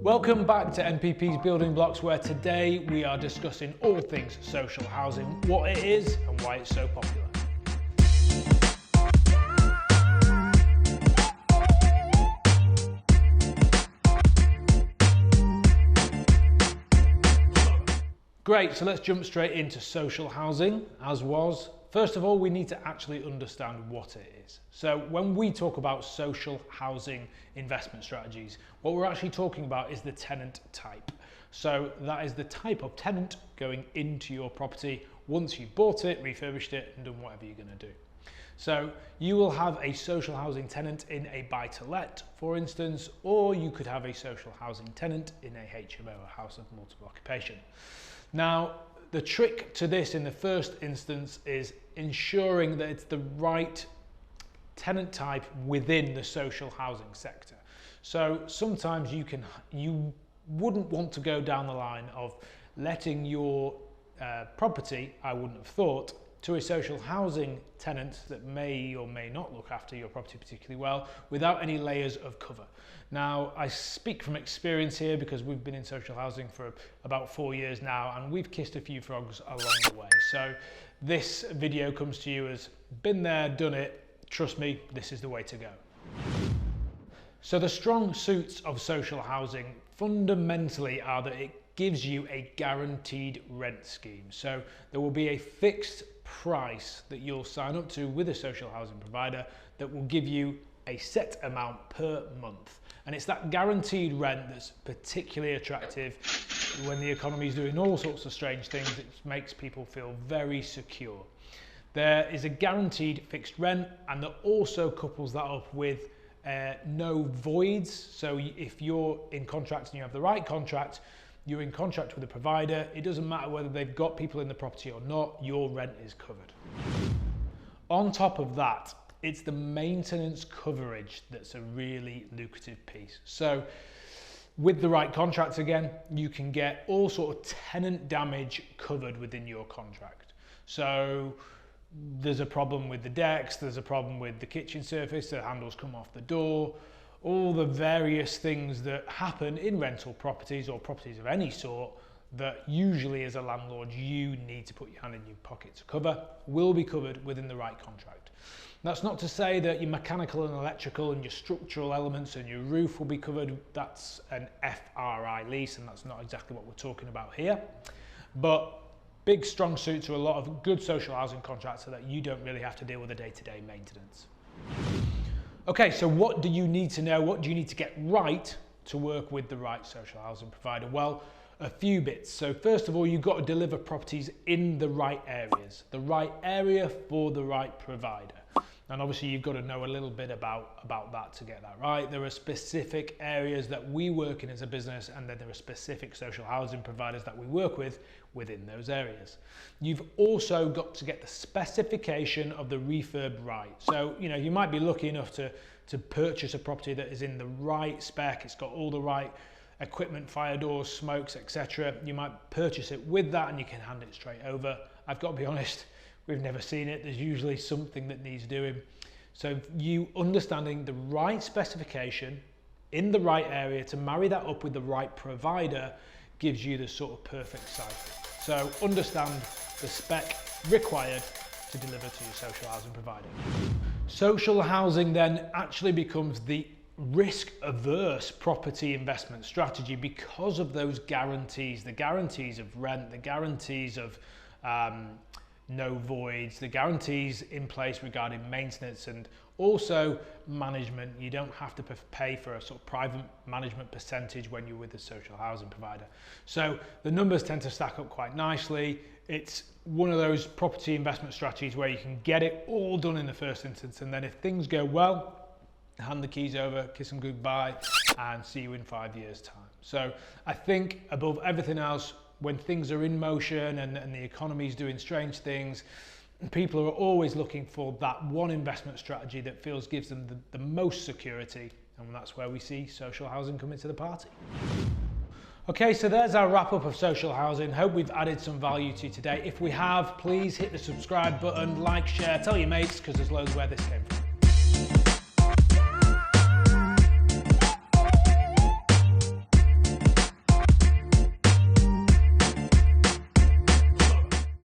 Welcome back to NPP's Building Blocks, where today we are discussing all things social housing, what it is and why it's so popular. Great, so let's jump straight into social housing, as was. First of all, we need to actually understand what it is. So when we talk about social housing investment strategies, what we're actually talking about is the tenant type. So that is the type of tenant going into your property once you've bought it, refurbished it, and done whatever you're going to do. So you will have a social housing tenant in a buy-to-let, for instance, or you could have a social housing tenant in a HMO, a house of multiple occupation. Now, the trick to this in the first instance is ensuring that it's the right tenant type within the social housing sector. So sometimes you wouldn't want to go down the line of letting your property, I wouldn't have thought, to a social housing tenant that may or may not look after your property particularly well without any layers of cover. Now, I speak from experience here because we've been in social housing for about 4 years now, and we've kissed a few frogs along the way. So this video comes to you as been there, done it. Trust me, this is the way to go. So the strong suits of social housing fundamentally are that it gives you a guaranteed rent scheme. So there will be a fixed price that you'll sign up to with a social housing provider that will give you a set amount per month. And it's that guaranteed rent that's particularly attractive when the economy is doing all sorts of strange things. It makes people feel very secure. There is a guaranteed fixed rent, and that also couples that up with no voids. So if you're in contract and you have the right contract, you're in contract with a provider, it doesn't matter whether they've got people in the property or not, your rent is covered. On top of that, it's the maintenance coverage that's a really lucrative piece. So with the right contracts again, you can get all sort of tenant damage covered within your contract. So there's a problem with the decks, there's a problem with the kitchen surface, the handles come off the door, all the various things that happen in rental properties or properties of any sort that usually as a landlord you need to put your hand in your pocket to cover will be covered within the right contract. That's not to say that your mechanical and electrical and your structural elements and your roof will be covered. That's an FRI lease, and that's not exactly what we're talking about here. But big strong suit to a lot of good social housing contracts so that you don't really have to deal with the day-to-day maintenance. Okay, so what do you need to know? What do you need to get right to work with the right social housing provider? Well, a few bits. So first of all, you've got to deliver properties in the right areas, the right area for the right provider. And obviously you've got to know a little bit about that to get that right. There are specific areas that we work in as a business, and then there are specific social housing providers that we work with within those areas. You've also got to get the specification of the refurb right. So, you know, you might be lucky enough to purchase a property that is in the right spec, it's got all the right equipment, fire doors, smokes, etc. You might purchase it with that and you can hand it straight over. I've got to be honest, we've never seen it. There's usually something that needs doing. So you understanding the right specification in the right area to marry that up with the right provider gives you the sort of perfect cycle. So understand the spec required to deliver to your social housing provider. Social housing then actually becomes the risk-averse property investment strategy because of those guarantees, the guarantees of rent, the guarantees of no voids, the guarantees in place regarding maintenance and also management. You don't have to pay for a sort of private management percentage when you're with a social housing provider. So the numbers tend to stack up quite nicely. It's one of those property investment strategies where you can get it all done in the first instance, and then if things go well, hand the keys over, kiss them goodbye, and see you in 5 years' time. So I think above everything else, when things are in motion and the economy is doing strange things, people are always looking for that one investment strategy that gives them the most security, and that's where we see social housing come into the party. Okay, so there's our wrap up of social housing. Hope we've added some value to you today. If we have, please hit the subscribe button, like, share, tell your mates, because there's loads where this came from.